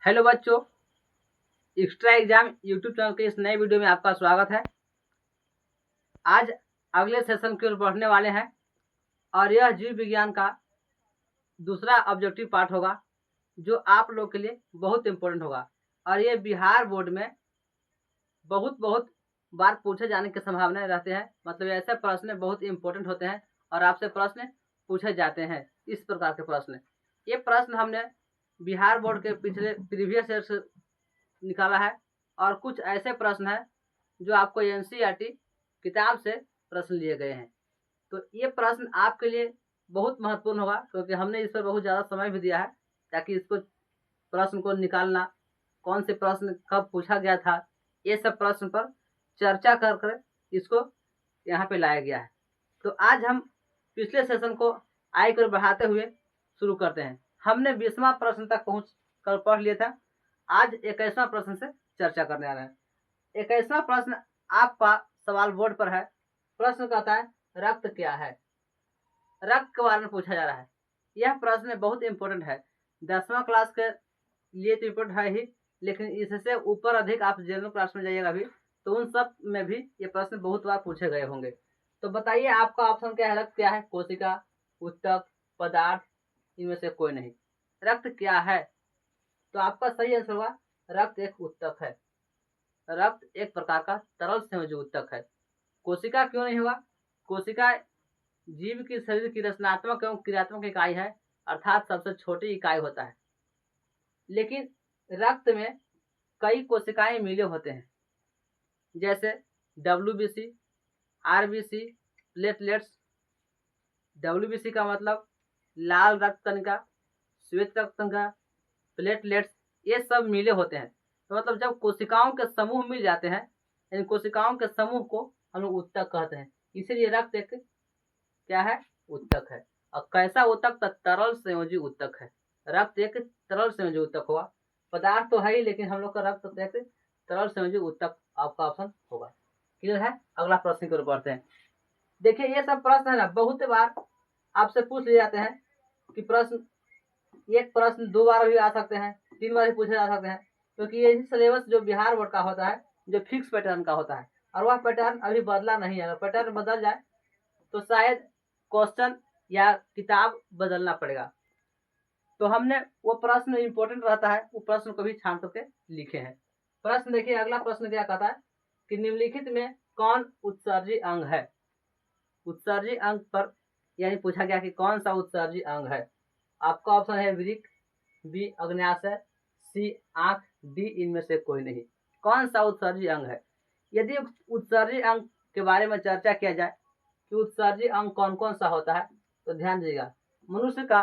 Hello बच्चों, extra exam YouTube channel के इस नए वीडियो में आपका स्वागत है। आज अगले सेशन की ओर बढ़ने वाले हैं और यह जीव विज्ञान का दूसरा ऑब्जेक्टिव पार्ट होगा जो आप लोग के लिए बहुत इम्पोर्टेंट होगा और ये बिहार बोर्ड में बहुत बार पूछे जाने की संभावना रहते हैं। मतलब ऐसे प्रश्न बहुत इम्पोर्टेंट होते हैं और आपसे प्रश्न पूछे जाते हैं। इस प्रकार के प्रश्न, ये प्रश्न हमने बिहार बोर्ड के पिछले प्रीवियस ईयर से निकाला है और कुछ ऐसे प्रश्न हैं जो आपको एनसीईआरटी किताब से प्रश्न लिए गए हैं। तो ये प्रश्न आपके लिए बहुत महत्वपूर्ण होगा क्योंकि हमने इस पर बहुत ज़्यादा समय भी दिया है ताकि इसको प्रश्न को निकालना, कौन से प्रश्न कब पूछा गया था, ये सब प्रश्न पर चर्चा कर इसको यहाँ पे लाया गया है। तो आज हम पिछले सेशन को आगे कर बढ़ाते हुए शुरू करते हैं। हमने 20वां प्रश्न तक पहुँच कर पढ़ लिया था। आज 21वां प्रश्न से चर्चा करने आ रहे हैं। 21वां प्रश्न आपका सवाल बोर्ड पर है। प्रश्न कहता है रक्त क्या है। रक्त के बारे में पूछा जा रहा है। यह प्रश्न बहुत इंपॉर्टेंट है। 10वां क्लास के लिए तो इम्पोर्टेंट है ही, लेकिन इससे ऊपर अधिक आप जनरल क्लास में जाइएगा भी तो उन सब में भी ये प्रश्न बहुत बार पूछे गए होंगे। तो बताइए आपका ऑप्शन क्या है। रक्त क्या है? कोशिका, ऊतक, पदार्थ, इनमें से कोई नहीं। रक्त क्या है? तो आपका सही आंसर होगा रक्त एक ऊतक है। रक्त एक प्रकार का तरल संयोजी ऊतक है। कोशिका क्यों नहीं होगा? कोशिका जीव की शरीर की रचनात्मक एवं क्रियात्मक इकाई है, अर्थात सबसे छोटी इकाई होता है। लेकिन रक्त में कई कोशिकाएं मिले होते हैं, जैसे WBC, RBC, प्लेटलेट्स। WBC का मतलब लाल रक्त कणिका, श्वेत रक्त कणिका, प्लेटलेट्स, ये सब मिले होते हैं। तो मतलब जब कोशिकाओं के समूह मिल जाते हैं, इन कोशिकाओं के समूह को हम लोग ऊतक कहते हैं। इसीलिए रक्त एक क्या है? ऊतक है। और कैसा ऊतक? तरल संयोजी ऊतक है। रक्त एक तरल संयोजी ऊतक होगा। पदार्थ तो है ही, लेकिन हम लोग का रक्त एक तरल संयोजी ऊतक आपका ऑप्शन होगा। क्लियर है? अगला प्रश्न की ओर बढ़ते हैं। देखिए ये सब प्रश्न है ना, बहुत बार आपसे पूछ लिए जाते हैं कि प्रश्न, एक प्रश्न 2 बार भी आ सकते हैं, 3 बार भी पूछे जा सकते हैं, क्योंकि यही सिलेबस जो बिहार बोर्ड का होता है जो फिक्स पैटर्न का होता है और वह पैटर्न अभी बदला नहीं है। अगर पैटर्न बदल जाए तो शायद क्वेश्चन या किताब बदलना पड़ेगा। तो हमने वो प्रश्न इंपॉर्टेंट रहता है, वो प्रश्न को भी छान करके लिखे हैं। प्रश्न देखिए, अगला प्रश्न क्या कहता है कि निम्नलिखित में कौन उत्सर्जी अंग है। उत्सर्जी अंग पर यानी पूछा गया कि कौन सा उत्सर्जी अंग है। आपका ऑप्शन है वृक्क, बी अग्न्याशय, सी आंख, डी इनमें से कोई नहीं। कौन सा उत्सर्जी अंग है? यदि उत्सर्जी अंग के बारे में चर्चा किया जाए कि उत्सर्जी अंग कौन कौन सा होता है, तो ध्यान दीजिएगा। मनुष्य का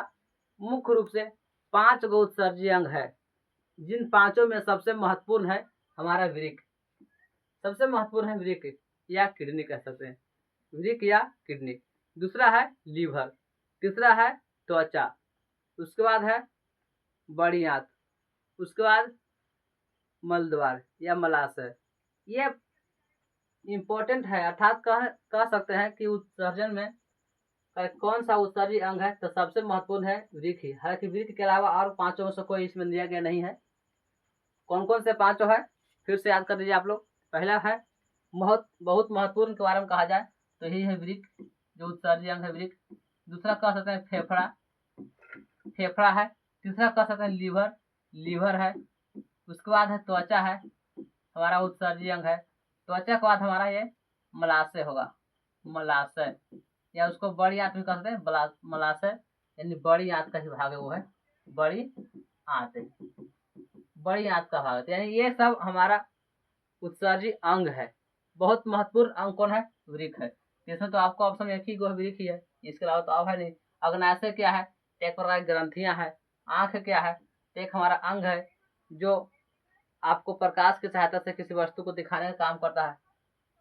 मुख्य रूप से 5 गो उत्सर्जी अंग है, जिन 5 में सबसे महत्वपूर्ण है हमारा वृक्क। सबसे महत्वपूर्ण है वृक्क या किडनी कह सकते हैं, वृक्क या किडनी। दूसरा है लीवर, तीसरा है त्वचा, उसके बाद है बड़ी आंत, उसके बाद मलद्वार या मलाशय। ये इम्पोर्टेंट है, अर्थात कह सकते हैं कि उत्सर्जन में कौन सा उत्सर्जी अंग है, तो सबसे महत्वपूर्ण है वृक्क ही। हालांकि वृक्क के अलावा और 5 में से कोई इसमें दिया गया नहीं है। कौन कौन से 5 है फिर से याद कर लीजिए आप लोग। पहला है बहुत महत्वपूर्ण के बारे में कहा जाए तो यही है वृक्क, जो उत्सर्जी अंग है वृक्क। दूसरा कह सकते हैं फेफड़ा, फेफड़ा है। तीसरा कह सकते हैं लीवर है। उसके बाद है त्वचा है, हमारा उत्सर्जी अंग है। त्वचा के बाद हमारा ये मलाशय होगा, मलाशय, या उसको बड़ी आंत भी कहते हैं मलाशय, यानी बड़ी आंत का ही भाग है, वो है बड़ी आंत। बड़ी आंत का भाग, यानी ये सब हमारा उत्सर्जी अंग है। बहुत महत्वपूर्ण अंग कौन है? वृक्क है। इसमें तो आपको ऑप्शन एक ही गो वृक्क ही है, इसके अलावा तो अब है नहीं। अग्नाशय क्या है? एक प्रकार की ग्रंथियां है। आंख क्या है? एक हमारा अंग है जो आपको प्रकाश की सहायता से किसी वस्तु को दिखाने का काम करता है।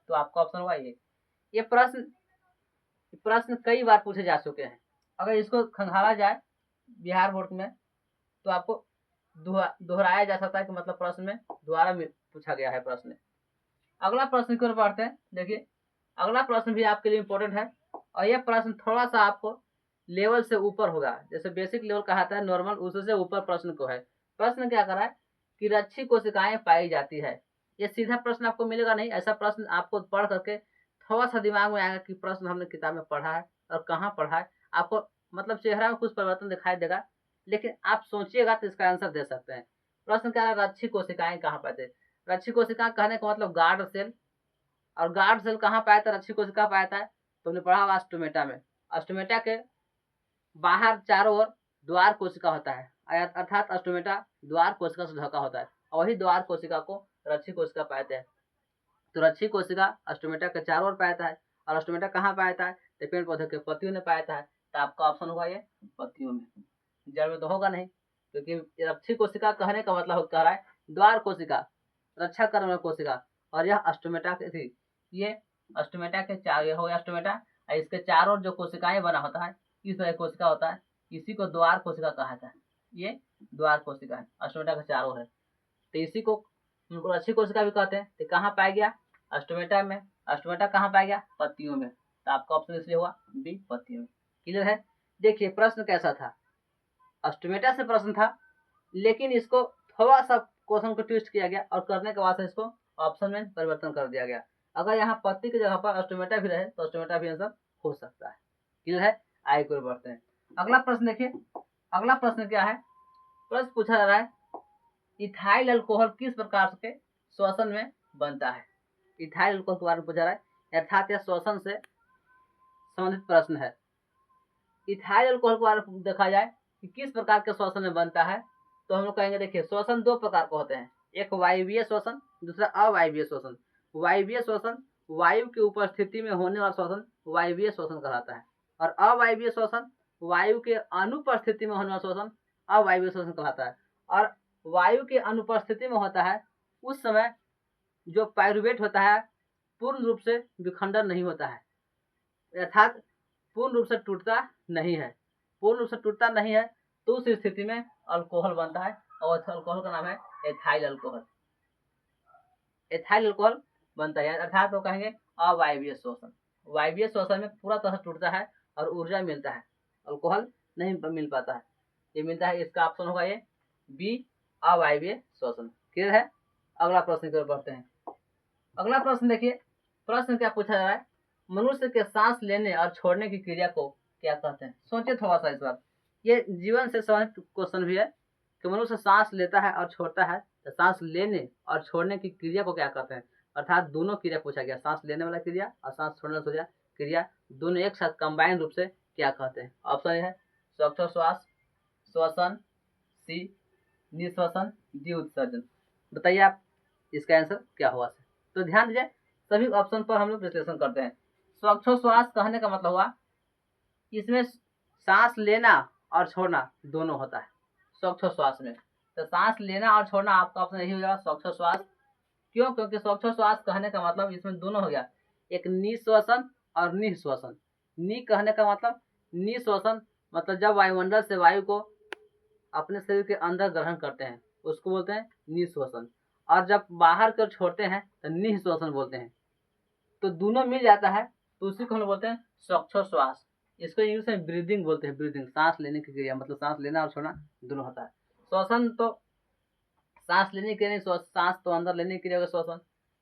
तो आपका ऑप्शन होगा ये प्रश्न कई बार पूछे जा चुके हैं। अगर इसको खंगाला जाए बिहार बोर्ड में तो आपको दोहराया जा सकता है कि मतलब प्रश्न में दोबारा पूछा गया है प्रश्न। अगला प्रश्न की ओर बढ़ते हैं। देखिए अगला प्रश्न भी आपके लिए इम्पोर्टेंट है और यह प्रश्न थोड़ा सा आपको लेवल से ऊपर होगा। जैसे बेसिक लेवल कहा था नॉर्मल, उससे ऊपर प्रश्न को है। प्रश्न क्या कर रहा है कि रच्छी कोशिकाएं पाई जाती है। ये सीधा प्रश्न आपको मिलेगा नहीं, ऐसा प्रश्न आपको पढ़ करके थोड़ा सा दिमाग में आएगा कि प्रश्न हमने किताब में पढ़ा है और कहाँ पढ़ा है। आपको मतलब चेहरा में कुछ परिवर्तन दिखाई देगा, लेकिन आप सोचिएगा तो इसका आंसर दे सकते हैं। प्रश्न क्या है, रच्छी कोशिकाएं कहाँ पाते हैं। रच्छी कोशिका कहने का मतलब गार्ड सेल, और गार्ड सेल कहाँ पाया था, रच्छी कोशिका पाया था, तुमने पढ़ा होगा स्टोमेटा में। स्टोमेटा के बाहर चारों ओर द्वार कोशिका होता है, अर्थात स्टोमेटा द्वार कोशिका से ढका होता है, और वही द्वार कोशिका को रच्छी कोशिका पाते हैं। तो रच्छी कोशिका स्टोमेटा के चारों ओर पाता है, और स्टोमेटा कहाँ पाता है, तो पेड़ पौधे के पत्तियों में पाता है। तो आपका ऑप्शन होगा ये पत्तियों में, जड़ में तो होगा नहीं, क्योंकि रच्छी कोशिका कहने का मतलब कह रहा है द्वार कोशिका, रक्षा करने वाली कोशिका, और यह स्टोमेटा की थी। ये स्टोमेटा के चार हो गया स्टोमेटा, इसके चारों ओर जो कोशिकाएं बना होता है, इस तरह कोशिका होता है, इसी को द्वार कोशिका कहा जाता है। ये द्वार कोशिका है, स्टोमेटा के चारों ओर है, तो इसी को रच्छी कोशिका भी कहते हैं। तो कहाँ पाया गया, स्टोमेटा में। स्टोमेटा कहाँ पाया गया, पत्तियों में। तो आपका ऑप्शन इसलिए हुआ बी, पत्तियों में। क्लियर है। देखिए प्रश्न कैसा था, स्टोमेटा से प्रश्न था, लेकिन इसको थोड़ा सा क्वेश्चन को ट्विस्ट किया गया, और करने के बाद से इसको ऑप्शन में परिवर्तन कर दिया गया। अगर यहाँ पत्ती की जगह पर स्टोमेटा भी रहे तो स्टोमेटा भी आंसर हो सकता है। क्लियर है। आगे को बढ़ते हैं। अगला प्रश्न देखिए, अगला प्रश्न क्या है, प्रश्न पूछा जा रहा है इथाइल अल्कोहल किस प्रकार के श्वसन में बनता है। इथाइल अल्कोहल के बारे में पूछा रहा है, अर्थात यह श्वसन से संबंधित प्रश्न है। इथाइल अल्कोहल के बारे में देखा जाए कि किस प्रकार के श्वसन में बनता है, तो हम लोग कहेंगे देखिए श्वसन दो प्रकार के होते हैं, एक वायवीय श्वसन, दूसरा अवायवीय श्वसन। वायवीय श्वसन वायु की उपस्थिति में होने वाला श्वसन वायवीय श्वसन कहलाता है, और अवायवीय श्वसन वायु के अनुपस्थिति में होने वाला श्वसन अवायवीय श्वसन कहलाता है। और वायु के अनुपस्थिति में होता है उस समय जो पायरुवेट होता है पूर्ण रूप से विखंडन नहीं होता है, अर्थात पूर्ण रूप से टूटता नहीं है, पूर्ण रूप से टूटता नहीं है, तो उस स्थिति में अल्कोहल बनता है, और अल्कोहल का नाम है एथाइल अल्कोहल। एथाइल अल्कोहल बनता है, अर्थात वो कहेंगे अवायवीय श्वसन। वायवीय श्वसन में पूरा तरह टूटता है और ऊर्जा मिलता है, अल्कोहल नहीं मिल पाता है, ये मिलता है। इसका ऑप्शन होगा ये बी, अवायवीय श्वसन। क्लियर है। अगला प्रश्न की ओर बढ़ते हैं। अगला प्रश्न देखिए, प्रश्न क्या पूछा जा रहा है, मनुष्य के सांस लेने और छोड़ने की क्रिया को क्या कहते हैं। सोचिए थोड़ा सा इस बार, ये जीवन से संबंधित क्वेश्चन भी है कि मनुष्य सांस लेता है और छोड़ता है, तो सांस लेने और छोड़ने की क्रिया को क्या कहते हैं, अर्थात दोनों क्रिया पूछा गया, सांस लेने वाला क्रिया और सांस छोड़ने वाला क्रिया, दोनों एक साथ कंबाइन रूप से क्या कहते हैं। ऑप्शन है श्वासोच्छ्वास, श्वसन, सी निश्वसन, डी उत्सर्जन। बताइए आप इसका आंसर क्या हुआ। तो ध्यान दीजिए, सभी ऑप्शन पर हम लोग विश्लेषण करते हैं। श्वासोच्छ्वास कहने का मतलब हुआ इसमें सांस लेना और छोड़ना दोनों होता है श्वासोच्छ्वास में, तो सांस लेना और छोड़ना आपका ऑप्शन यही हो जाएगा श्वासोच्छ्वास। क्यों, क्योंकि श्वासोच्छ्वास कहने का मतलब इसमें दोनों हो गया, एक निश्वसन और निःश्वसन। नि कहने का मतलब निःश्वसन मतलब जब वायुमंडल से वायु को अपने शरीर के अंदर ग्रहण करते हैं उसको बोलते हैं निःश्वसन, और जब बाहर कर छोड़ते हैं तो निःश्वसन बोलते हैं। तो दोनों मिल जाता है तो उसी को हम बोलते हैं श्वासोच्छ्वास। इसको इंग्लिश में ब्रीदिंग बोलते हैं, ब्रीदिंग सांस लेने की क्रिया, मतलब सांस लेना और छोड़ना दोनों होता है। श्वसन तो सांस लेने के लिए, सांस तो अंदर लेने के लिए श्वसन।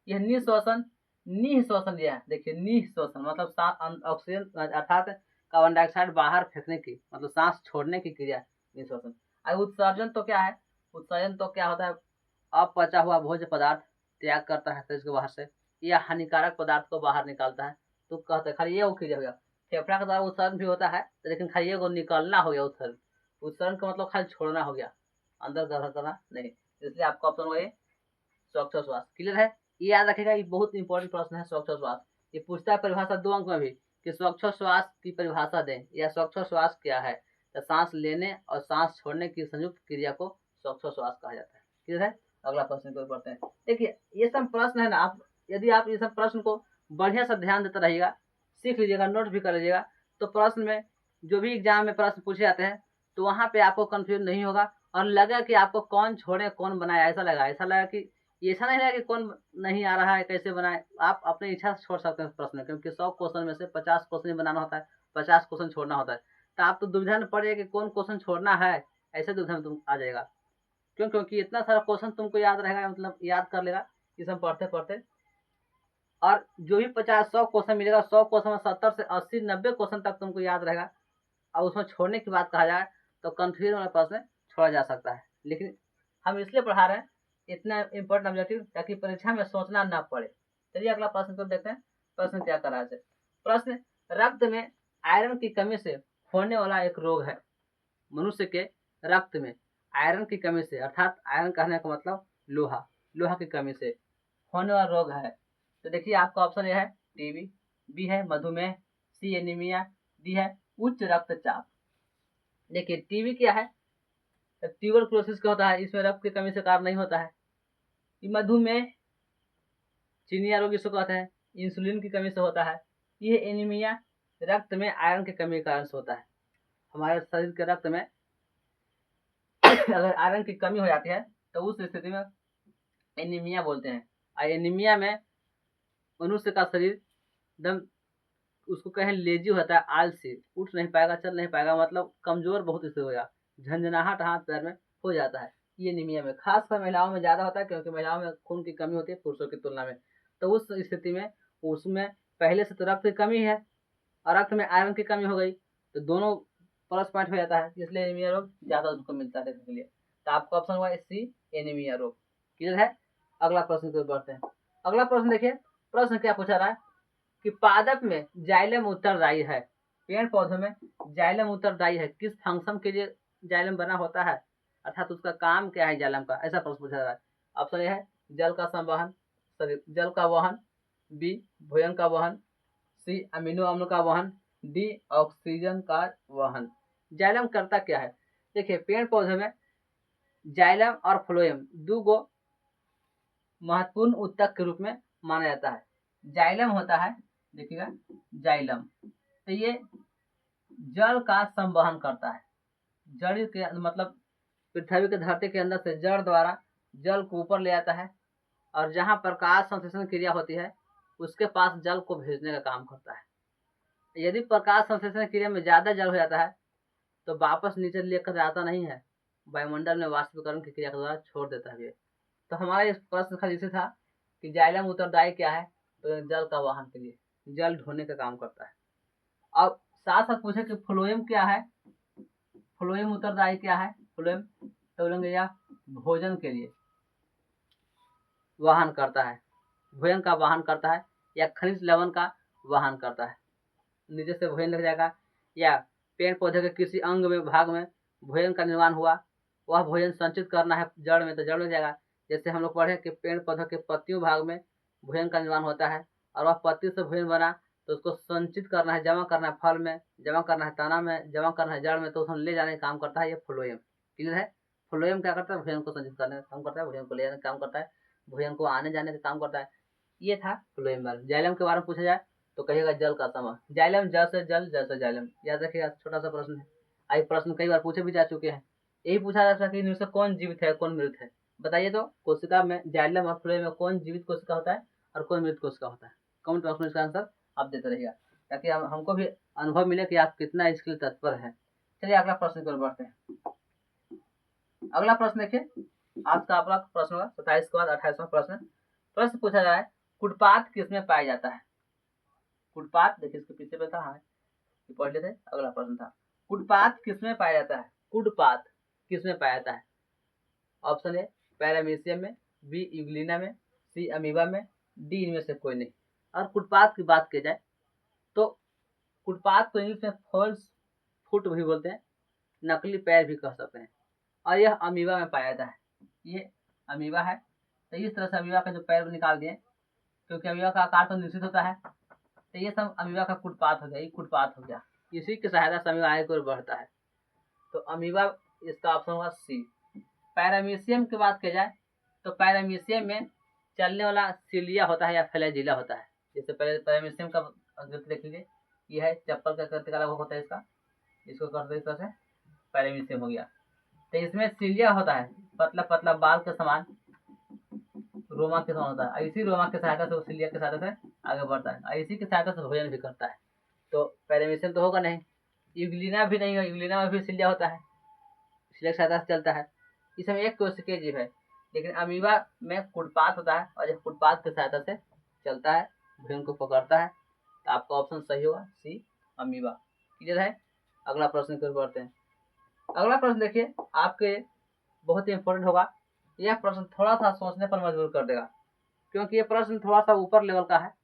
यह निःश्वसन, निःश्वसन दिया है, देखिए निःश्वसन मतलब ऑक्सीजन अर्थात कार्बन डाइऑक्साइड बाहर फेंकने की, मतलब सांस छोड़ने की क्रिया निःश्वसन। और उत्सर्जन तो क्या है, उत्सर्जन तो क्या होता है, अपचा हुआ भोज्य पदार्थ त्याग करता है शरीर के बाहर से, या हानिकारक पदार्थ को बाहर निकालता है, तो कहते हैं खाली ये वो क्रिया हो गया। फेफड़ा के द्वारा उत्सर्जन भी होता है, लेकिन खाली ये को निकालना हो गया उत्सर्जन। उत्सर्जन का मतलब खाली छोड़ना हो गया, अंदर ग्रहण करना नहीं, इसलिए आपका ऑप्शन हुआ ये श्वासोच्छ्वास। क्लियर है। ये याद रखेगा, ये बहुत इंपॉर्टेंट प्रश्न है श्वासोच्छ्वास। ये पूछता है परिभाषा 2 अंक में भी कि श्वासोच्छ्वास की परिभाषा दें, या श्वासोच्छ्वास क्या है, तो सांस लेने और सांस छोड़ने की संयुक्त क्रिया को श्वासोच्छ्वास कहा जाता है। क्लियर है। अगला प्रश्न को पढ़ते हैं। देखिए ये सब प्रश्न है ना, आप यदि आप ये सब प्रश्न को बढ़िया से ध्यान देते रहिएगा, सीख लीजिएगा, नोट भी कर लीजिएगा, तो प्रश्न में जो भी एग्जाम में प्रश्न पूछे जाते हैं तो वहाँ पे आपको कंफ्यूज नहीं होगा, और लगा कि आपको कौन छोड़े कौन बनाए, ऐसा लगा कि ऐसा नहीं लगा कि कौन नहीं आ रहा है कैसे बनाए। आप अपनी इच्छा से छोड़ सकते हैं प्रश्न, क्योंकि 100 क्वेश्चन में से 50 क्वेश्चन ही बनाना होता है, 50 क्वेश्चन छोड़ना होता है। तो आप तो दुविधा में पड़ जाए कि कौन क्वेश्चन छोड़ना है, ऐसे दुविधा में तुम आ जाएगा। क्योंकि इतना सारा क्वेश्चन तुमको याद रहेगा, मतलब याद कर लेगा इस हम पढ़ते पढ़ते। और जो भी 50-100 क्वेश्चन मिलेगा, 100 क्वेश्चन में 70 से 80-90 क्वेश्चन तक तुमको याद रहेगा। और उसमें छोड़ने की बात कहा जाए तो कंफ्यूजन वाला प्रश्न छोड़ा जा सकता है, लेकिन हम इसलिए पढ़ा रहे हैं इतना इंपॉर्टेंट ऑब्जेक्टिव ताकि परीक्षा में सोचना ना पड़े। चलिए अगला प्रश्न को देखते हैं। प्रश्न क्या कर रहा है। प्रश्न, रक्त में आयरन की कमी से होने वाला एक रोग है। मनुष्य के रक्त में आयरन की कमी से, अर्थात आयरन कहने का मतलब लोहा, लोहा की कमी से होने वाला रोग है। तो देखिए आपका ऑप्शन ए है टीबी, बी है मधुमेह, सी एनीमिया, डी है उच्च रक्तचाप। देखिए टीबी क्या है, ट्यूबरकुलोसिस क्या होता है, इसमें रक्त की कमी से कारण नहीं होता है। मधुमेह चीनी रोग इसको कहते हैं, इंसुलिन की कमी से होता है। ये एनीमिया रक्त में आयरन की कमी के कारण से होता है। हमारे शरीर के रक्त में अगर आयरन की कमी हो जाती है तो उस स्थिति में एनीमिया बोलते हैं। और एनीमिया में मनुष्य का शरीर एकदम, उसको कहें लेजी होता है, आलसी, उठ नहीं पाएगा, चल नहीं पाएगा, मतलब कमजोर बहुत इससे होगा, झंझनाहट हाथ पैर में हो जाता है। ये एनीमिया में खासकर महिलाओं में ज्यादा होता है, क्योंकि महिलाओं में खून की कमी होती है पुरुषों की तुलना में। तो उस स्थिति में उसमें पहले से तो रक्त की कमी है और रक्त में आयरन की कमी हो गई, तो दोनों प्लस पॉइंट हो जाता है, इसलिए एनीमिया रोग ज्यादा उसको मिलता है देखने के लिए। तो आपका ऑप्शन हुआ सी एनीमिया रोग। क्लियर है। अगला प्रश्न की ओर बढ़ते हैं। अगला प्रश्न देखिए, प्रश्न क्या पूछा रहा है कि पादप में जाइलम उत्तरदायी है। पेड़ पौधों में जाइलम उत्तरदायी है, किस फंक्शन के लिए जाइलम बना होता है, अर्थात उसका काम क्या है जाइलम का, ऐसा प्रश्न पूछा रहा है। ऑप्शन ए है जल का संवहन, सॉरी जल का वहन, बी भोजन का वहन, सी अमीनो अम्ल का वहन, डी ऑक्सीजन का वहन। जाइलम करता क्या है। देखिए पेड़ पौधे में जाइलम और फ्लोएम दो गो महत्वपूर्ण उत्तक के रूप में माना जाता है। जाइलम होता है, देखिएगा जाइलम, तो ये जल का संवहन करता है। जड़ के मतलब पृथ्वी के धरती के अंदर से जड़ द्वारा जल को ऊपर ले आता है, और जहाँ प्रकाश संश्लेषण क्रिया होती है उसके पास जल को भेजने का काम करता है। यदि प्रकाश संश्लेषण क्रिया में ज्यादा जल हो जाता है तो वापस नीचे लेकर आता नहीं है, वायुमंडल में वाष्पीकरण की क्रिया के द्वारा छोड़ देता है। तो हमारा इस प्रश्न का जिसे था कि जाइलम उत्तरदायी क्या है, तो जल का वाहन के लिए, जल ढोने का काम करता है। अब साथ साथ पूछे कि फ्लोएम क्या है, फ्लोएम उत्तरदायी क्या है। फ्लोएम तो बोलेंगे या भोजन के लिए वाहन करता है, भोजन का वाहन करता है, या खनिज लवण का वाहन करता है। नीचे से भोजन लग जाएगा, या पेड़ पौधे के किसी अंग में भाग में भोजन का निर्माण हुआ, वह भोजन संचित करना है जड़ में, तो जड़ में जाएगा। जैसे हम लोग पढ़े कि पेड़ पौधों के पत्तियों भाग में भोजन का निर्माण होता है, और वह पत्ती से भोजन बना तो उसको संचित करना है, जमा करना है, फल में जमा करना है, तना में जमा करना है, जड़ में, तो उसमें ले जाने का काम करता है ये फ्लोएम। क्लियर है। फ्लोएम क्या करता है, भोजन को संचित करने का काम करता है, भोजन को ले जाने का काम करता है, भोजन को आने जाने का काम करता है। ये था फ्लोएम। जाइलम के बारे में पूछा जाए तो कहिएगा जल का समय, जाइलम जल से जल, जल से जाइलम, याद रखिएगा। छोटा सा प्रश्न है, आई प्रश्न कई बार पूछे भी जा चुके हैं। यही पूछा जा सकता है कि इनमें से कौन जीवित है कौन मृत है। बताइए तो कोशिका में जाइलम और फ्लोएम में कौन जीवित कोशिका होता है और कौन मृत कोशिका होता है। कमेंट बॉक्स में इसका आंसर आप देते रहिएगा, ताकि हमको भी अनुभव मिले कि आप कितना इसके लिए तत्पर है। चलिए अगला प्रश्न की ओर बढ़ते हैं। अगला प्रश्न देखिए, आज का आपका प्रश्न होगा 27 के बाद 28वां प्रश्न। प्रश्न पूछा जा रहा है कुटपात किसमें पाया जाता है। कुटपात देखिए इसके पीछे पे था, हाँ पढ़ लेते। अगला प्रश्न था कुटपात किसमें पाया जाता है, कुटपात किसमें पाया जाता है। ऑप्शन ए पैरामीशियम में, बी यूग्लिना में, सी अमीबा में, डी इनमें से कोई नहीं। और कुटपात की बात की जाए तो कुटपात को इंग्लिश में फॉल्स फुट भी बोलते हैं, नकली पैर भी कह सकते हैं, और यह अमीबा में पाया जाता है। ये अमीबा है, तो इस तरह से अमीबा का जो पैर निकाल दिए, क्योंकि अमीबा का आकार तो निश्चित होता है, तो ये सब अमीबा का कुटपात हो गया, ये कुटपात हो गया। इसी की सहायता से अमीबा आगे की ओर बढ़ता है, तो अमीबा इसका ऑप्शन हुआ सी। पैरामीशियम की बात की जाए तो पैरामीशियम में चलने वाला सिलिया होता है या फ्लैजिला होता है। जैसे पहले पैरामीशियम का देख लीजिए, यह है चप्पल का करते का होता है, इसको करते इस तरह से पैरामीशियम हो गया। तो इसमें सिलिया होता है, पतला पतला बाल के समान रोमा के समान होता है, इसी रोमा की सहायता से सिलिया की सहायता से आगे बढ़ता है, इसी की सहायता से भोजन भी करता है। तो पैरामीशियम तो होगा नहीं, यूग्लिना भी नहीं होगा, यूग्लिना में भी सिलिया होता है, सिलिया की सहायता से चलता है। इसमें एक कोशिकीय जीव है, लेकिन अमीबा में कुटपाथ होता है और यह कुटपाथ की सहायता से चलता है, भ्रूण को पकड़ता है। तो आपका ऑप्शन सही होगा सी, अमीबा। क्लियर है। अगला प्रश्न की ओर बढ़ते हैं। अगला प्रश्न देखिए, आपके बहुत ही इंपॉर्टेंट होगा। यह प्रश्न थोड़ा सा सोचने पर मजबूर कर देगा, क्योंकि यह प्रश्न थोड़ा सा ऊपर लेवल का है।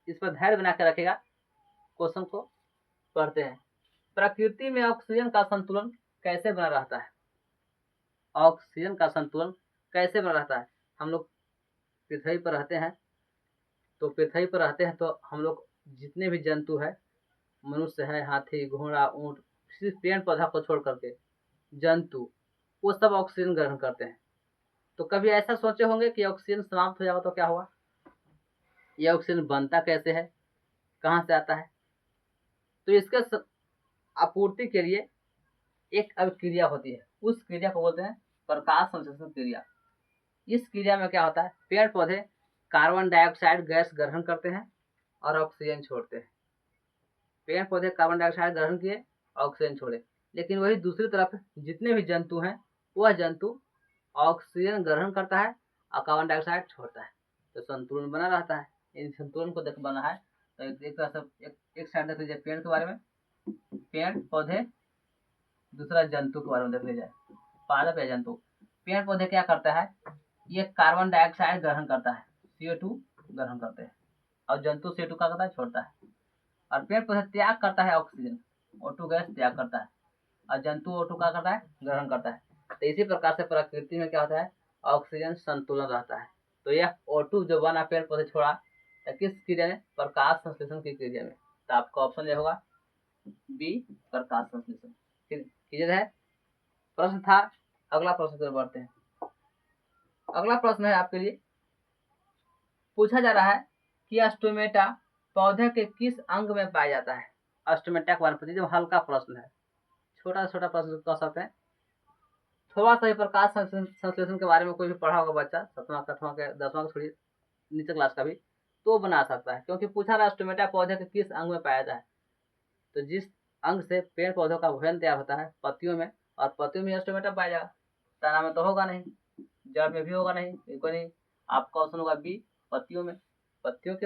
इस पर धैर्य बना के रखेगा। क्वेश्चन को पढ़ते हैं। प्रकृति में ऑक्सीजन का संतुलन कैसे बना रहता है? ऑक्सीजन का संतुलन कैसे बना रहता है? हम लोग पृथ्वी पर रहते हैं, तो हम लोग जितने भी जंतु है, मनुष्य है, हाथी, घोड़ा, ऊंट, सिर्फ पेड़ पौधा को छोड़ करके जंतु, वो सब ऑक्सीजन ग्रहण करते हैं। तो कभी ऐसा सोचे होंगे कि ऑक्सीजन समाप्त हो जाएगा तो क्या होगा? ये ऑक्सीजन बनता कैसे है, कहाँ से आता है? तो इसके आपूर्ति के लिए एक अभिक्रिया होती है, उस क्रिया को बोलते हैं प्रकाश संश्लेषण क्रिया। इस क्रिया में क्या होता है? पेड़ पौधे कार्बन डाइऑक्साइड गैस ग्रहण करते हैं और ऑक्सीजन छोड़ते हैं। पेड़ पौधे कार्बन डाइऑक्साइड ग्रहण किए, ऑक्सीजन छोड़े, लेकिन वही दूसरी तरफ जितने भी जंतु हैं, वह जंतु ऑक्सीजन ग्रहण करता है और कार्बन डाइऑक्साइड छोड़ता है, तो संतुलन बना रहता है। इन संतुलन को देख बना है तो एक तरह से एक साइड देख लीजिए पेड़ के बारे में, पेड़ पौधे, दूसरा जंतु के बारे में देख लीजिए, पादप या जंतु। पेड़ पौधे क्या करता है? ये कार्बन डाइऑक्साइड ग्रहण करता है, CO2 ग्रहण करते हैं, और जंतु CO2 का करता है, छोड़ता है। और पेड़ पौधे त्याग करता है ऑक्सीजन, O2 गैस त्याग करता है, और जंतु O2 का करता है, ग्रहण करता है। तो इसी प्रकार से प्रकृति में क्या होता है? ऑक्सीजन संतुलन रहता है। तो यह O2 जो बना पेड़ पौधे छोड़ा, तो किस क्रिया में? प्रकाश संश्लेषण की क्रिया में। तो आपका ऑप्शन यह होगा बी, प्रकाश संश्लेषण। क्लियर है। प्रश्न था। अगला प्रश्न की ओर बढ़ते हैं। अगला प्रश्न है आपके लिए, पूछा जा रहा है कि स्टोमेटा पौधे के किस अंग में पाया जाता है? स्टोमेटा के बारे में जो हल्का प्रश्न है, छोटा छोटा प्रश्न कह सकते हैं। थोड़ा सा ही प्रकाश संश्लेषण के बारे में कोई भी पढ़ा होगा बच्चा, 7वां 8वां के 10वां के, थोड़ी नीचे क्लास का भी, तो बना सकता है, क्योंकि पूछा रहा स्टोमेटा पौधे के किस अंग में पाया जाता है। तो जिस अंग से पेड़ पौधों का भोजन तैयार होता है, पत्तियों में, और पत्तियों में स्टोमेटा पाया जाएगा, तना में तो होगा नहीं, जड़ में भी होगा नहीं, बिल्कुल नहीं। आपका ऑप्शन होगा बी, पत्तियों में। पत्तियों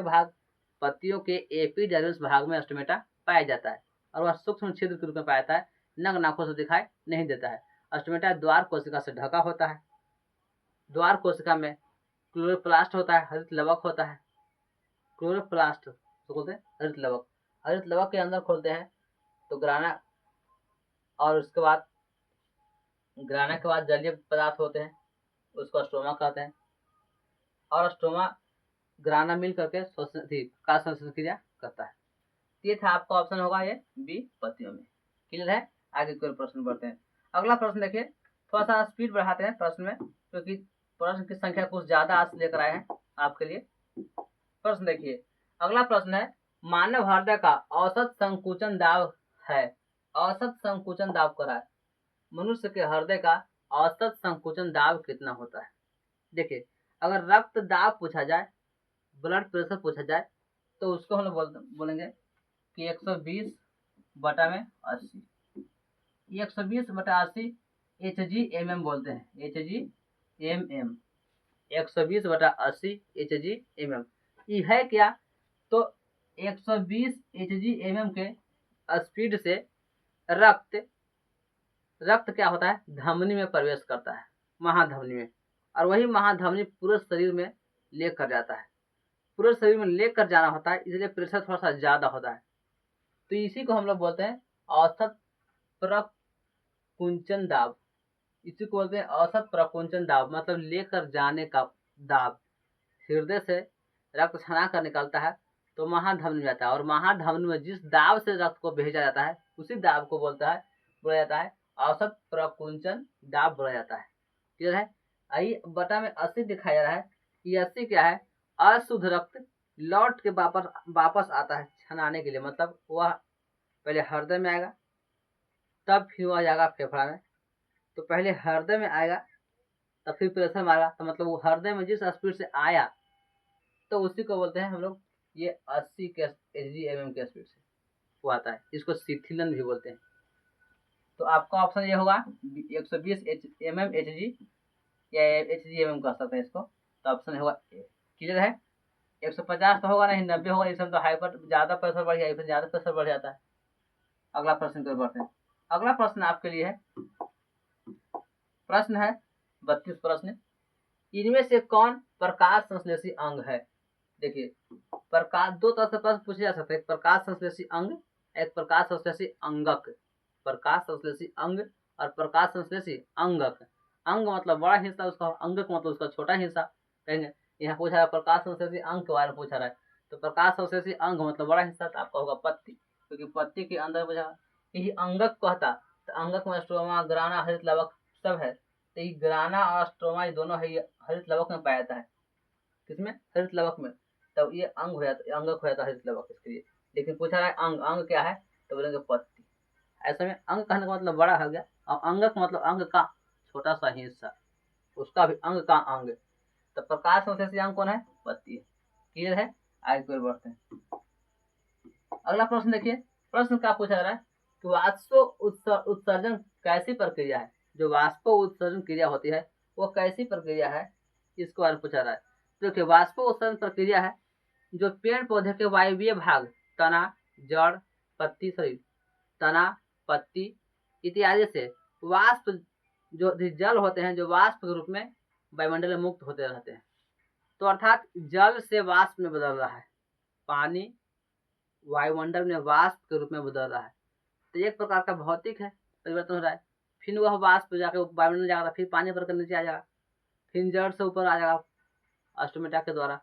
के एपिडर्मिस भाग में स्टोमेटा पाया जाता है, और वह सूक्ष्म छिद्र के रूप में पाया जाता है, नग्न आंखों से दिखाई नहीं देता है। स्टोमेटा द्वार कोशिका से ढका होता है। द्वार कोशिका में क्लोरोप्लास्ट होता है, हरित लवक होता है। क्लोरोप्लास्ट तो बोलते हैं हरित लवक। हरित लवक के अंदर खोलते हैं तो ग्राना, और उसके बाद ग्राना के बाद जलीय पदार्थ होते हैं, उसको स्ट्रोमा कहते हैं, और स्ट्रोमा ग्राना मिल करके प्रकाश संश्लेषण क्रिया करता है। ये था आपका ऑप्शन होगा ये बी, पत्तियों में। क्लियर है। आगे कोई प्रश्न बढ़ते हैं। अगला प्रश्न देखिए, थोड़ा सा स्पीड बढ़ाते हैं प्रश्न में, क्योंकि प्रश्न की संख्या कुछ ज्यादा आज लेकर आए हैं आपके लिए। प्रश्न देखिए, अगला प्रश्न है, मानव हृदय का औसत संकुचन दाब है। औसत संकुचन दाब करा है, मनुष्य के हृदय का औसत संकुचन दाब कितना होता है? देखिए, अगर रक्त दाब पूछा जाए, ब्लड प्रेशर पूछा जाए, तो उसको हम लोग बोलेंगे कि 120/80। 120/80 HgMM बोलते हैं, HgMM, 120/80 HgMM। ये है क्या? तो 120 HgMM के स्पीड से रक्त क्या होता है? धमनी में प्रवेश करता है, महाधमनी में, और वही महाधमनी पूरे शरीर में लेकर जाता है। पूरे शरीर में लेकर जाना होता है, इसलिए प्रेशर थोड़ा सा ज्यादा होता है। तो इसी को हम लोग बोलते हैं औसत प्रकुंचन दाब। इसी को बोलते हैं औसत प्रकुंचन दाब, मतलब लेकर जाने का दाब। हृदय से रक्त छना कर निकलता है तो महाधमनी में जाता है, और महाधमनी में जिस दाब से रक्त को भेजा जाता है, उसी दाब को बोला जाता है औसत प्रकुंचन दाब बोला जाता है। क्लियर है। आई बटा में 80 दिखाया जा रहा है। ये 80 क्या है? अशुद्ध रक्त लौट के वापस आता है छनाने के लिए, मतलब वह पहले हृदय में आएगा, तब फिर वह जाएगा फेफड़ा में। तो पहले हृदय में आएगा, तब फिर प्रेशर मारेगा, तो मतलब वो हृदय में जिस स्पीड से आया, तो उसी को बोलते हैं हम लोग ये 80 के HgMM के स्पीड से वो आता है। इसको शिथिलन भी बोलते हैं। तो आपका ऑप्शन ये होगा 120 mm Hg या Hg कह सकते हैं इसको। तो ऑप्शन होगा क्लियर है। 150 तो होगा नहीं, 90 होगा। इसमें तो हाइपर ज़्यादा प्रेशर बढ़ गया, इसमें ज़्यादा प्रेशर बढ़ जाता है। अगला प्रश्न की ओर बढ़ते हैं। अगला प्रश्न आपके लिए है, प्रश्न है 32 प्रश्न। इनमें से कौन प्रकाश संश्लेषी अंग है? देखिए, प्रकाश दो तरह से प्रश्न पूछे जा सकते हैं, एक प्रकाश संश्लेषी अंग, एक प्रकाश संश्लेषी अंगक। प्रकाश संश्लेषी अंग और प्रकाश संश्लेषी अंगक। अंग मतलब बड़ा हिस्सा उसका, अंगक मतलब उसका छोटा हिस्सा कहेंगे। यहाँ पूछा है प्रकाश संश्लेषी अंग के बारे में पूछा रहा है, तो प्रकाश संश्लेषी अंग मतलब बड़ा हिस्सा, तो आपका होगा पत्ती, क्योंकि पत्ती के अंदर पूछा यही अंगक कहता, तो अंगक में स्ट्रोमा, ग्राना, हरित लवक सब है। तो ये ग्राना और स्ट्रोमा ये दोनों है, ये हरित लवक में पाया जाता है। किसमें? हरित लवक में। तब ये अंग हो जाता, अंगक हो जाता है हरित लवक इसके लिए। लेकिन पूछा रहा है अंग, अंग क्या है? तो बोलेंगे पत्ती। ऐसे में अंग कहने का मतलब बड़ा हो गया, और अंगक मतलब अंग का छोटा सा हिस्सा, उसका भी अंग का अंग। तो प्रकाश संश्लेषी अंग कौन है? पत्ती है। क्लियर है? आगे बढ़ते हैं। अगला प्रश्न देखिए, प्रश्न क्या पूछा जा रहा है कि वाष्प उत्सर्जन कैसी प्रक्रिया है? जो वाष्प उत्सर्जन क्रिया होती है वो कैसी प्रक्रिया है, इसके बारे में पूछा रहा है। तो देखिए, वाष्प उत्सर्जन प्रक्रिया है जो पेड़ पौधे के वायवीय भाग, तना, जड़, पत्ती, शरीर, तना, पत्ती इत्यादि से वाष्प जो जल होते हैं, जो वाष्प के रूप में वायुमंडल में मुक्त होते रहते हैं। तो अर्थात जल से वाष्प में बदल रहा है, पानी वायुमंडल में वाष्प के रूप में बदल रहा है। तो एक प्रकार का भौतिक है, परिवर्तन हो रहा है। फिर वह वाष्प जाकर वायुमंडल में जाएगा, फिर पानी भरकर नीचे आ जाएगा, फिर जड़ से ऊपर आ जाएगा ऑस्टोमेटा के द्वारा,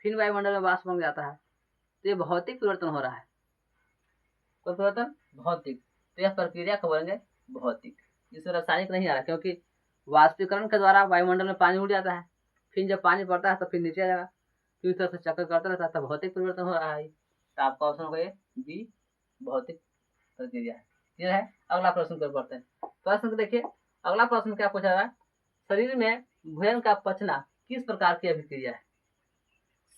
फिर वायुमंडल में वाष्प बन जाता है। तो ये भौतिक परिवर्तन हो रहा है। कोई परिवर्तन भौतिक, तो यह प्रक्रिया को बोलेंगे भौतिक। इसमें रासायनिक नहीं आ रहा, क्योंकि वाष्पीकरण के द्वारा वायुमंडल में पानी उड़ जाता है, फिर जब पानी पड़ता है तो फिर नीचे आ जाएगा, फिर इस तरह से चक्कर करता रहता है, तो भौतिक परिवर्तन हो रहा है। तो आपका ऑप्शन होगा ये बी, भौतिक प्रक्रिया है। क्लियर है? अगला प्रश्न पर बढ़ते हैं। प्रश्न को देखिए, अगला प्रश्न क्या पूछा रहा है, शरीर में भोजन का पचना किस प्रकार की अभिक्रिया है?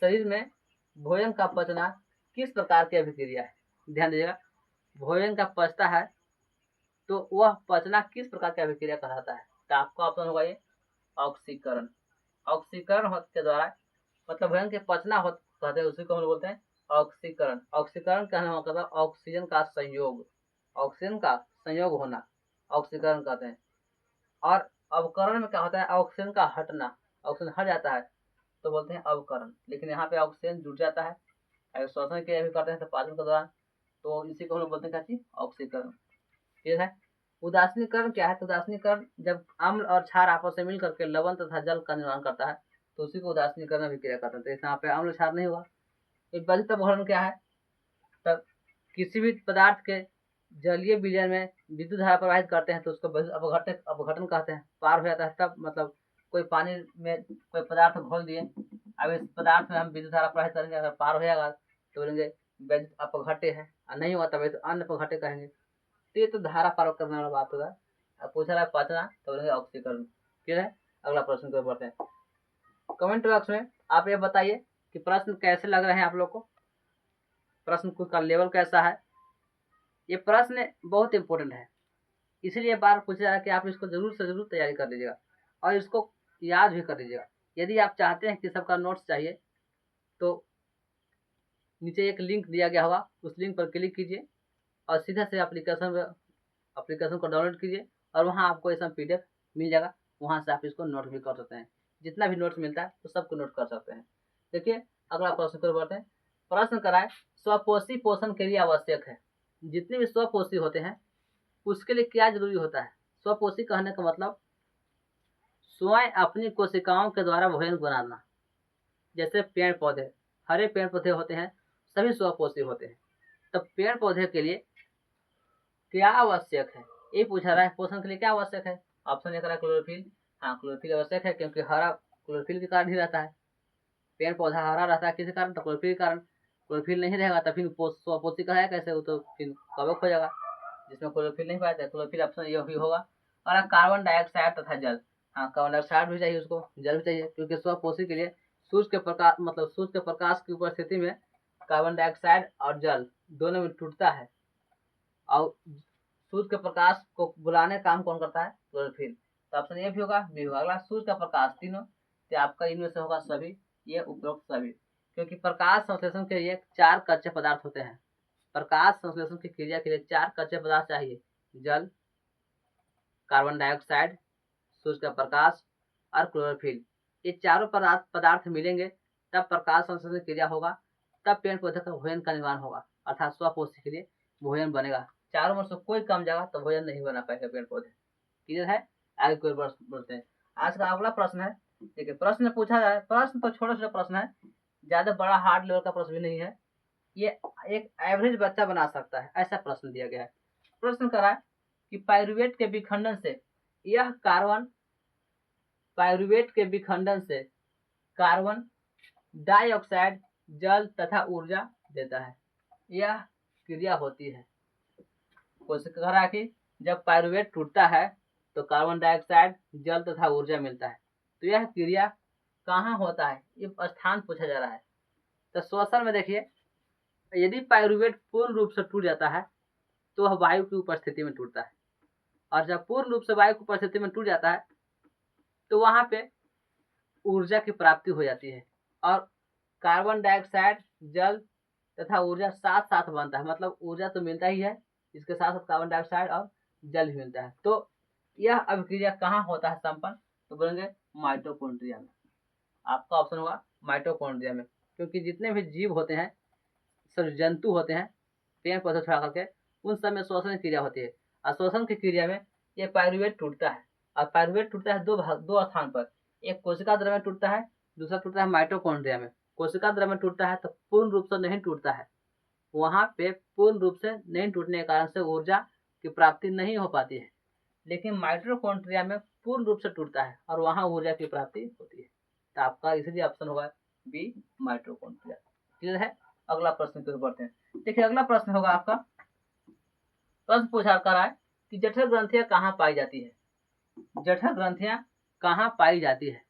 शरीर में भोजन का पचना किस प्रकार की अभिक्रिया है? ध्यान दीजिएगा, भोजन का पचता है तो वह पचना किस प्रकार की अभिक्रिया कहलाता है? तो आपका ऑप्शन होगा ये ऑक्सीकरण। ऑक्सीकरण के द्वारा, मतलब भोजन के पचना हो कहते हैं, उसी को हम बोलते हैं ऑक्सीकरण। ऑक्सीकरण कहने का मतलब ऑक्सीजन का संयोग, ऑक्सीजन का संयोग होना ऑक्सीकरण कहते हैं। और अवकरण में क्या होता है? ऑक्सीजन का हटना, ऑक्सीजन हट जाता है तो बोलते हैं अवकरण। लेकिन यहाँ पे ऑक्सीजन जुड़ जाता है, अगर श्वसन क्रिया भी करते हैं तो पाचन के दौरान, तो इसी को हम लोग बोलते हैं क्या चीज? ऑक्सीकरण। ठीक है? उदासीनीकरण क्या है? तो उदासीनीकरण जब अम्ल और क्षार आपस में मिल करके लवण तथा जल का निर्माण करता है, तो उसी को उदासीनीकरण अभिक्रिया कहते हैं। तो यहाँ पे अम्ल क्षार नहीं होगा। एक बाधित अपघटन क्या है? तब किसी भी पदार्थ के जलीय विलयन में विद्युत धारा प्रवाहित करते हैं तो उसको अपघटन कहते हैं। पार हो जाता है तब, मतलब कोई पानी में कोई पदार्थ घोल दिए, अब इस पदार्थ में हम विद्युत धारा प्रवाहित करेंगे, अगर पार हो जाएगा तो बोलेंगे वैद्युत अपघट्य है, और नहीं हुआ तब तो अन्य अपघट्य कहेंगे। तो ये तो धारा पार करने वाला बात होगा। अब पूछा रहा है पचना, तो बोलेंगे ऑक्सीकरण। ठीक है? अगला प्रश्न को बढ़ते हैं। कमेंट बॉक्स में आप ये बताइए कि प्रश्न कैसे लग रहे हैं आप लोग को, प्रश्न का लेवल कैसा है। ये प्रश्न बहुत इंपॉर्टेंट है, इसलिए बार पूछा जा रहा है कि आप इसको जरूर से जरूर तैयारी कर लीजिएगा और इसको याद भी कर लीजिएगा। यदि आप चाहते हैं कि सबका नोट्स चाहिए तो नीचे एक लिंक दिया गया होगा, उस लिंक पर क्लिक कीजिए और सीधा से एप्लीकेशन को डाउनलोड कीजिए और वहाँ आपको ऐसा PDF मिल जाएगा। वहाँ से आप इसको नोट भी कर सकते हैं, जितना भी नोट्स मिलता है तो सबको नोट कर सकते हैं। देखिए, अगला प्रश्न पर बढ़ते हैं। प्रश्न कराए, स्वपोषी पोषण के लिए आवश्यक है। जितने भी स्वपोषी होते हैं उसके लिए क्या जरूरी होता है? स्वपोषी कहने का मतलब स्वयं अपनी कोशिकाओं के द्वारा भोजन बनाना। जैसे पेड़ पौधे, हरे पेड़ पौधे होते हैं, सभी स्वपोषी होते हैं। तो पेड़ पौधे के लिए क्या आवश्यक है, ये पूछा रहा है। पोषण के लिए क्या आवश्यक है? ऑप्शन एक रहा क्लोरोफिल। हाँ, क्लोरोफिल आवश्यक है, क्योंकि हरा क्लोरोफिल के कारण ही रहता है। पेड़ पौधा हरा रहता है किसी कारण? तो क्लोरोफिल के कारण। क्लोरोफिल नहीं रहेगा तो फिर स्वपोषी का है कैसे? वो तो फिर कवक हो जाएगा, जिसमें क्लोरोफिल नहीं पाया जाता। क्लोरोफिल ऑप्शन ये भी होगा। और कार्बन डाइऑक्साइड तथा जल। हाँ, कार्बन डाइऑक्साइड भी चाहिए उसको, जल भी चाहिए, क्योंकि स्वपोषी के लिए सूर्य के प्रकाश, मतलब सूर्य के प्रकाश की उपस्थिति में कार्बन डाइऑक्साइड और जल दोनों में टूटता है और सूर्य के प्रकाश को बुलाने का काम कौन करता है? क्लोरोफिल। तो ऑप्शन ए भी होगा, बी होगा। अगला सूर्य का प्रकाश, तीनों, तो आपका इनमें से होगा सभी, ये उपरोक्त सभी, क्योंकि प्रकाश संश्लेषण के लिए 4 कच्चे पदार्थ होते हैं। प्रकाश संश्लेषण की क्रिया के लिए 4 कच्चे पदार्थ चाहिए, जल, कार्बन डाइऑक्साइड, सूर्य का प्रकाश और क्लोरोफिल। ये चारों पदार्थ मिलेंगे तब प्रकाश संश्लेषण की क्रिया होगा, तब पेड़ पौधे का भोजन का निर्माण होगा, अर्थात स्वपोषी के लिए भोजन बनेगा। चारों में से कोई कम जाएगा तो भोजन नहीं बना पाएगा पेड़ पौधे। क्लियर है? आगे कोई प्रश्न बोलते हैं। आज का अगला प्रश्न है, देखिए प्रश्न पूछा जाए, प्रश्न तो छोटा छोटा प्रश्न है, ज्यादा बड़ा हार्ड लेवल का प्रश्न भी नहीं है, ये एक एवरेज बच्चा बना सकता है, ऐसा प्रश्न दिया गया है। प्रश्न करा है कि पाइरुवेट के विखंडन से यह कार्बन डाइऑक्साइड, जल तथा ऊर्जा देता है। यह क्रिया होती है। क्वेश्चन कह रहा है कि जब पाइरुवेट टूटता है तो कार्बन डाइऑक्साइड, जल तथा ऊर्जा मिलता है, तो यह क्रिया कहाँ होता है? ये स्थान पूछा जा रहा है। तो श्वसन में देखिए, यदि पाइरुवेट पूर्ण रूप से टूट जाता है तो वह वायु की उपस्थिति में टूटता है, और जब पूर्ण रूप से वायु की उपस्थिति में टूट जाता है तो वहां पे ऊर्जा की प्राप्ति हो जाती है, और कार्बन डाइऑक्साइड, जल तथा ऊर्जा साथ साथ बनता है, मतलब ऊर्जा तो मिलता ही है, इसके साथ साथ कार्बन डाइऑक्साइड और जल भी मिलता है। तो यह अभिक्रिया कहाँ होता है संपन्न? तो बोलेंगे माइटोकॉन्ड्रिया में। आपका ऑप्शन होगा माइटोकॉन्ड्रिया में, क्योंकि जितने भी जीव होते हैं, सब जंतु होते हैं, पेड़ पौधे छोड़ा करके, उन सब में श्वसन क्रिया होती है, और श्वसन की क्रिया में ये पाइरुवेट टूटता है, और पाइरुवेट टूटता है दो स्थान पर, एक कोशिका द्रव्य में टूटता है, दूसरा टूटता है माइटोकॉन्ड्रिया में। कोशिका द्रव्य में टूटता है तो पूर्ण रूप से नहीं टूटता है, वहां पे पूर्ण रूप से नहीं टूटने के कारण से ऊर्जा की प्राप्ति नहीं हो पाती है, लेकिन माइटोकॉन्ड्रिया में पूर्ण रूप से टूटता है और वहां ऊर्जा की प्राप्ति होती है। तो आपका इसलिए ऑप्शन होगा बी, माइटोकॉन्ड्रिया। क्लियर है? अगला प्रश्न की ओर बढ़ते हैं। देखिए अगला प्रश्न होगा आपका, प्रश्न पूछा कर रहा है कि जठर ग्रंथियां कहाँ पाई जाती है? जठर ग्रंथियां कहाँ पाई जाती है?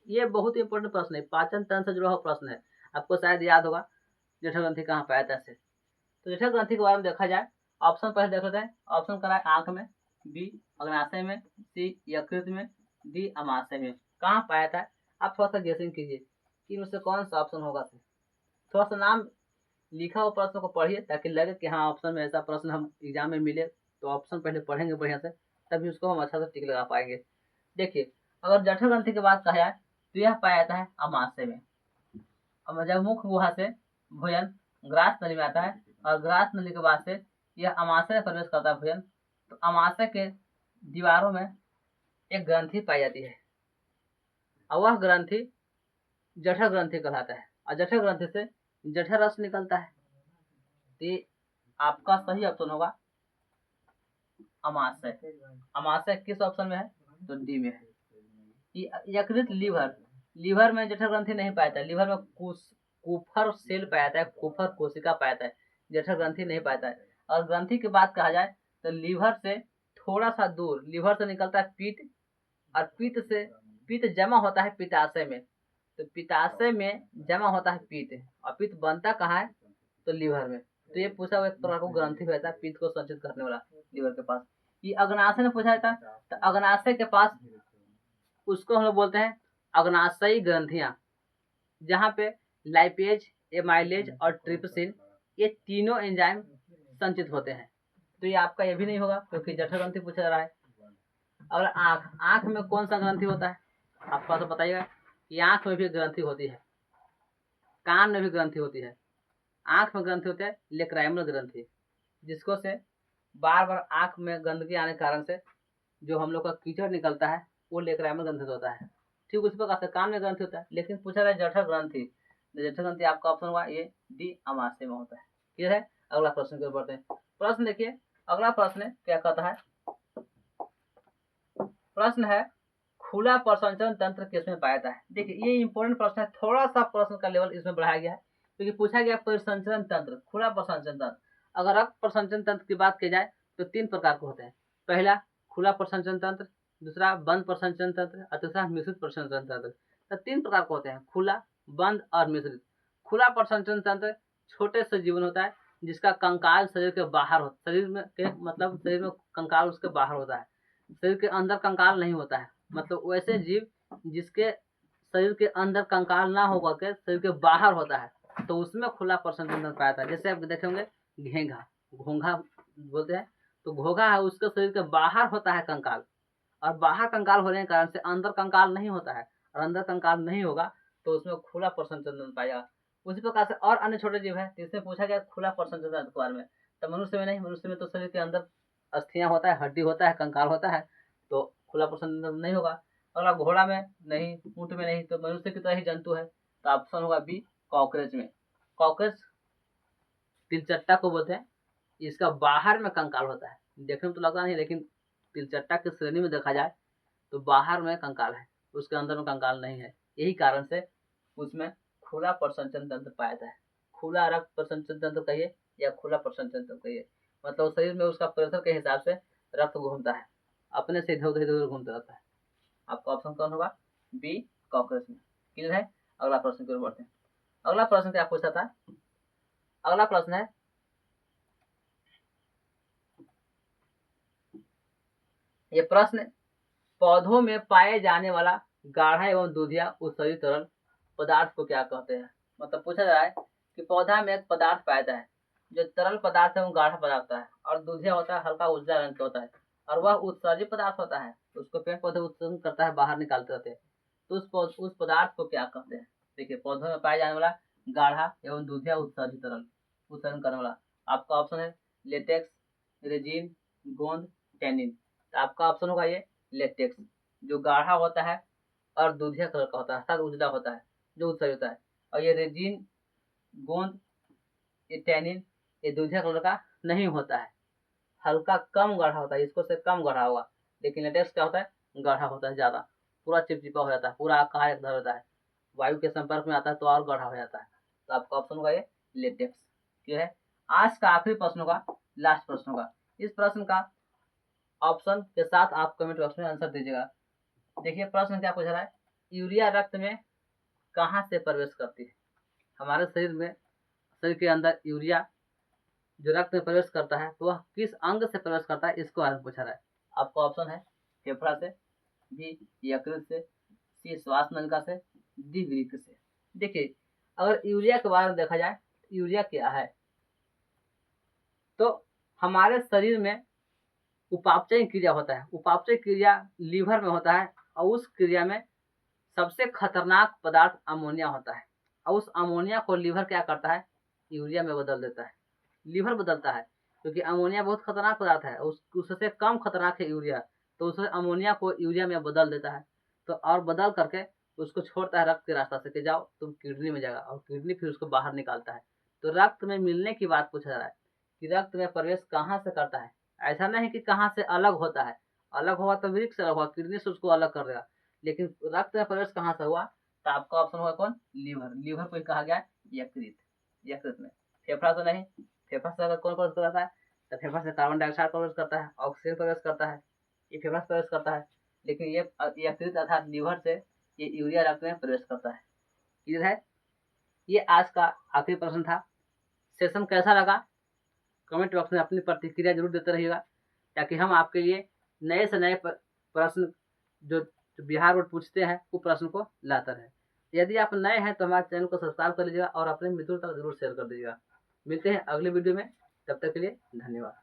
ये बहुत इंपॉर्टेंट प्रश्न है, पाचन तंत्र से जुड़ा हुआ प्रश्न है, आपको शायद याद होगा जठर ग्रंथि कहाँ पाया जाता है। तो जठर ग्रंथि के बारे में देखा जाए, ऑप्शन पहले देख लेते हैं। ऑप्शन करा है आंख में, बी अग्नाशय में, सी यकृत में, डी अमाशय में। कहाँ पाया था? आप थोड़ा सा गेसिंग कीजिए कि इनमें से कौन सा ऑप्शन होगा। थोड़ा सा नाम लिखा हुआ प्रश्न को पढ़िए ताकि लगे कि हाँ ऑप्शन में ऐसा प्रश्न हम एग्जाम में मिले तो ऑप्शन पहले पढ़ेंगे बढ़िया से, तभी उसको हम अच्छा से टिक लगा पाएंगे। देखिए अगर जठर ग्रंथि की बात कहा जाए तो यह पाया जाता है अमाशय में। अब जब मुख्य गुहा से भोजन ग्रास नली में आता है और ग्रास नली के बाद से यह अमाशय में प्रवेश करता है भोजन, तो अमाशय के दीवारों में एक ग्रंथि पाई जाती है और वह ग्रंथि जठर ग्रंथि कहलाता है, और जठर ग्रंथि से जठर रस निकलता है। तो आपका सही ऑप्शन होगा अमाशय। अमाशय किस ऑप्शन में है? तो डी में है। यकृत, लीवर में जठर ग्रंथि नहीं पाया जाता है, लीवर में कुफर सेल पाया जाता है, कुफर कोशिका पाया जाता है, जठर ग्रंथि नहीं पाता है। और ग्रंथि की बात कहा जाए तो लीवर से थोड़ा सा दूर लीवर से निकलता है पित्त, और पित्त जमा होता है पित्ताशय में, तो पित्ताशय में जमा होता है पित्त, और पित्त बनता कहाँ है? तो लीवर में। तो ये पूछा हुआ एक प्रकार को ग्रंथि रहता है पित्त को संचित करने वाला लीवर के पास। ये अग्नाशय में पूछा जाता है, तो अग्नाशय के पास उसको हम लोग बोलते हैं अग्नाशयी ग्रंथियां, जहाँ पे लाइपेज, एमाइलेज और ट्रिप्सिन ये तीनों एंजाइम संचित होते हैं। तो ये आपका ये भी नहीं होगा क्योंकि जठर ग्रंथि पूछा जा रहा है। और आंख में कौन सा ग्रंथि होता है आपको तो बताइएगा कि आंख में भी ग्रंथि होती है, कान में भी ग्रंथि होती है। आंख में ग्रंथि होता है लेक्राइमल ग्रंथि, जिसको से बार बार आंख में गंदगी आने के कारण से जो हम लोग का कीचड़ निकलता है वो लेक्राइमल ग्रंथि होता है। ठीक उसी प्रकार से कान में ग्रंथि होता है, लेकिन पूछा रहा है जठर ग्रंथि, जठर ग्रंथि आपका ऑप्शन हुआ ये डी, अमाशय में होता है। क्लियर है? अगला प्रश्न की ओर बढ़ते हैं। प्रश्न देखिए, अगला प्रश्न क्या कहता है? प्रश्न है खुला प्रसंचरण तंत्र किसमें पाया जाता है? देखिए ये इंपॉर्टेंट प्रश्न है, थोड़ा सा प्रश्न का लेवल इसमें बढ़ाया गया है क्योंकि पूछा गया प्रसंचरण तंत्र, खुला प्रसंचरण तंत्र। अगर रक्त प्रसंचरण तंत्र की बात की जाए तो 3 प्रकार के होते हैं। पहला खुला प्रसंचरण तंत्र, दूसरा बंद प्रसंचरण तंत्र और तीसरा मिश्रित प्रसंचरण तंत्र। तो 3 प्रकार के होते हैं, खुला, बंद और मिश्रित। खुला प्रसंचरण तंत्र छोटे से जीवन होता है जिसका कंकाल शरीर के बाहर हो, शरीर में के मतलब शरीर में कंकाल उसके बाहर होता है, शरीर के अंदर कंकाल नहीं होता है। मतलब वैसे जीव जिसके शरीर के अंदर कंकाल ना होकर के शरीर के बाहर होता है, तो उसमें खुला प्रश्न चिन्ह पाया था। जैसे आप देखेंगे घेंघा, घोंघा बोलते हैं, तो घोंघा है उसके शरीर के बाहर होता है कंकाल, और बाहर कंकाल होने के कारण से अंदर कंकाल नहीं होता है, और अंदर कंकाल नहीं होगा तो उसमें खुला प्रश्न चिन्ह पाएगा। उसी प्रकार से और अन्य छोटे जीव है जिससे पूछा गया खुला प्रश्न चिन्ह के बारे में, तो मनुष्य में नहीं, मनुष्य में तो शरीर के अंदर अस्थियां होता है, हड्डी होता है, कंकाल होता है, तो खुला प्रश्न चिन्ह नहीं होगा। अगला घोड़ा में नहीं, ऊंट में नहीं, तो मनुष्य की तरह ही जंतु है, तो ऑप्शन होगा बी कॉकरोच में। कॉकरोच तिलचट्टा को बोलते हैं, इसका बाहर में कंकाल होता है, देखने में तो लगता नहीं, लेकिन तिलचट्टा की श्रेणी में देखा जाए तो बाहर में कंकाल है, उसके अंदर में कंकाल नहीं है। यही कारण से उसमें खुला प्रसंचन तंत्र पाया जाता है। खुला रक्त प्रसंचन तंत्र कहिए या खुला प्रसंचन तंत्र कहिए, मतलब शरीर में उसका प्रेशर के हिसाब से रक्त घूमता है, अपने से इधर उधर घूमता रहता है। आपका ऑप्शन कौन होगा? बी कॉकरोच में। क्लियर है? अगला प्रश्न की ओर बढ़ते हैं। अगला प्रश्न क्या पूछा था? अगला प्रश्न है, ये प्रश्न पौधों में पाए जाने वाला गाढ़ा एवं दूधिया उत्सर्जित तरल पदार्थ को क्या कहते हैं। मतलब पूछा जा रहा है कि पौधा में एक पदार्थ पाया जाता है, जो तरल पदार्थ है वो गाढ़ा पदार्थ होता है, और दूधिया होता है हल्का उजला रंग का होता है, और वह उत्सर्जित पदार्थ होता है, उसको पेड़ पौधे उत्सर्जन करता है, बाहर निकालते रहते हैं, तो उस पदार्थ को क्या कहते हैं। देखिए, पौधों में पाया जाने वाला गाढ़ा एवं दूधिया उत्सर्जित तरल उत्सर्जन करने वाला, आपका ऑप्शन है लेटेक्स, रेजिन, गोंद, टैनिन। तो आपका ऑप्शन होगा ये लेटेक्स, जो गाढ़ा होता है और दूधिया कलर का होता है, अर्थात उजला होता है, जो उत्सर्जित होता है। और ये रेजिन, गोंद, ये टैनिन, ये दूधिया कलर का नहीं होता है, हल्का कम गाढ़ा होता है, इसको से कम गाढ़ा होगा। लेकिन लेटेक्स क्या होता है? गाढ़ा होता है ज्यादा, पूरा चिपचिपा हो जाता है, पूरा आकार एक होता है, वायु के संपर्क में आता है तो और गाढ़ा हो जाता है। तो आपका ऑप्शन होगा ये लेटेक्स। क्लियर है? आज का आखिरी प्रश्न होगा, लास्ट प्रश्न होगा। इस प्रश्न का ऑप्शन के साथ आप कमेंट बॉक्स में आंसर दीजिएगा। देखिए प्रश्न क्या पूछ रहा है, यूरिया रक्त में कहाँ से प्रवेश करती है। हमारे शरीर में, शरीर के अंदर यूरिया जो रक्त में प्रवेश करता है तो वह किस अंग से प्रवेश करता है, इसको बारे में पूछा रहा है। आपका ऑप्शन है फेफड़ा से, बी यकृत से, सी श्वास नलिका से, डी वृक्क से। देखिए, अगर यूरिया के बारे में देखा जाए, यूरिया क्या है, तो हमारे शरीर में उपापचय क्रिया होता है, उपापचय क्रिया लीवर में होता है, और उस क्रिया में सबसे खतरनाक पदार्थ अमोनिया होता है, और उस अमोनिया को लीवर क्या करता है? यूरिया में बदल देता है। लीवर बदलता है, क्योंकि अमोनिया बहुत खतरनाक पदार्थ है, उससे कम खतरनाक है यूरिया, तो उस अमोनिया को यूरिया में बदल देता है, तो और बदल करके उसको छोड़ता है रक्त के रास्ता से कि जाओ तुम किडनी में जाएगा, और किडनी फिर उसको बाहर निकालता है। तो रक्त में मिलने की बात पूछा जा रहा है कि रक्त में प्रवेश कहाँ से करता है। ऐसा नहीं कि कहाँ से अलग होता है, अलग हुआ तो वृक्क से अलग हुआ, किडनी से उसको अलग कर देगा, लेकिन रक्त में प्रवेश कहाँ से हुआ, तो आपका ऑप्शन होगा कौन? लीवर। लीवर को कहा गया यकृत, यकृत में। फेफड़ा से नहीं, फेफड़ा से अगर कौन प्रवेश करता है, तो फेफड़ा से कार्बन डाइऑक्साइड प्रवेश करता है, ऑक्सीजन प्रवेश करता है, ये फेफड़ा से प्रवेश करता है, लेकिन ये यकृत अर्थात लीवर से ये यूरिया रक्त में प्रवेश करता है। क्लियर है? ये आज का आखिरी प्रश्न था। सेशन कैसा लगा कमेंट बॉक्स में अपनी प्रतिक्रिया जरूर देते रहिएगा, ताकि हम आपके लिए नए से नए प्रश्न जो बिहार बोर्ड पूछते हैं वो प्रश्न को लाता रहे। यदि आप नए हैं तो हमारे चैनल को सब्सक्राइब कर लीजिएगा और अपने मित्रों तक जरूर शेयर कर दीजिएगा। मिलते हैं अगले वीडियो में, तब तक के लिए धन्यवाद।